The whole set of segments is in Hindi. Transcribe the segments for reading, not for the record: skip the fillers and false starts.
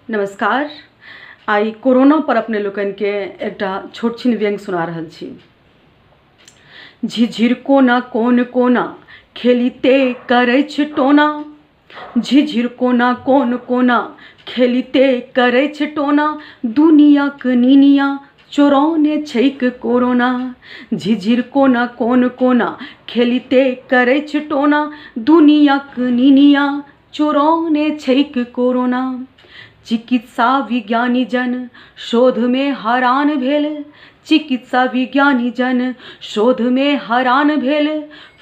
नमस्कार। आई कोरोना पर अपने लोकन के एकटा छोट छिन व्यंग सुना रहल छी। झिझिर कोना कोन कोना खेलिते करै छ टोना, झिझिर कोना कोन कोना खेलिते करै छ टोना, दुनियाक निनिया चोरौने छैक कोरोना। झिझिर कोना कोन कोना खेलिते करै छ टोना, दुनियाक निनिया चोरौने छैक कोरोना। चिकित्सा विज्ञानी जन शोध में हैरान भेल, चिकित्सा विज्ञानी जन शोध में हैरान भेल,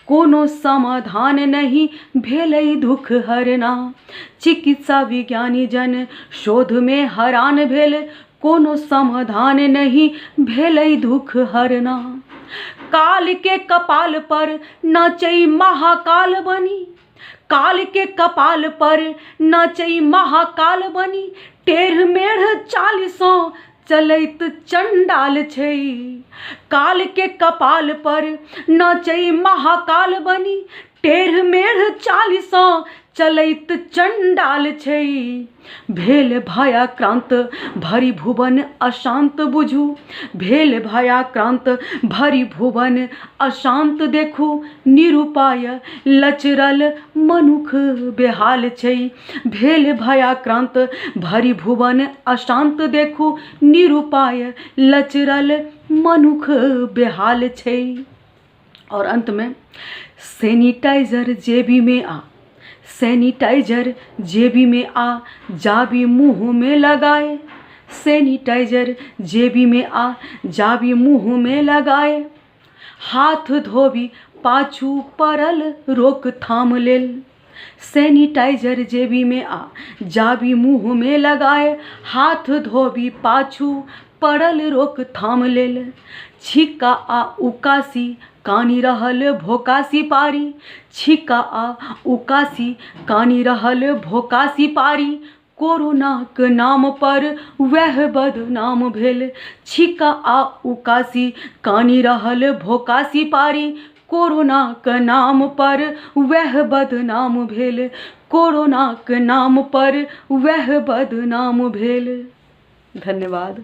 कोनो समाधान नहीं भेलै दुख हरना। चिकित्सा विज्ञानी जन शोध में हैरान भेल, कोनो समाधान नहीं भेलै दुख हरना। काल के कपाल पर नाचै महाकाल बनी, काल के कपाल पर नाचै महाकाल बनी, टेढ़ मेढ़ चालिसों चलैत चंडाल छै। काल के कपाल पर नाचै महाकाल बनी, टेढ़ मेढ़ चालिसों चलैत चंडाल छै। भेल भयाक्रांत भरी भुवन अशांत बुझू, भेल भयाक्रांत भरी भुवन अशांत देखू, निरुपाय लचरल मनुख बेहाल छै। भेल भयाक्रांत भरी भुवन अशांत देखू, निरुपाय लचरल मनुख बेहाल छै। और अंत में सैनिटाइजर जेबी में आ, सैनिटाइजर जेबी में आ, जाबी मुंह में लगाए, सैनिटाइजर जेबी में आ, जाबी मुंह में लगाए, हाथ धोबी पाछू पड़ल रोकथाम लेल। सैनिटाइजर जेबी में आ, जाबी मुंह में लगाए, हाथ धोबी पाछू पड़ल रोकथाम लेल। छिक्का आ उकासी कानी रहल भोकासी पारी, छिक्का आ उकासी कानी रहल भोकासी पारी, कोरोनाक नाम पर वह बदनाम भेल। छिक्का आ उकासी कानी रहल भोकासी पारी, कोरोनाक नाम पर वह बदनाम भेल, कोरोनाक नाम पर वह बदनाम भेल। धन्यवाद।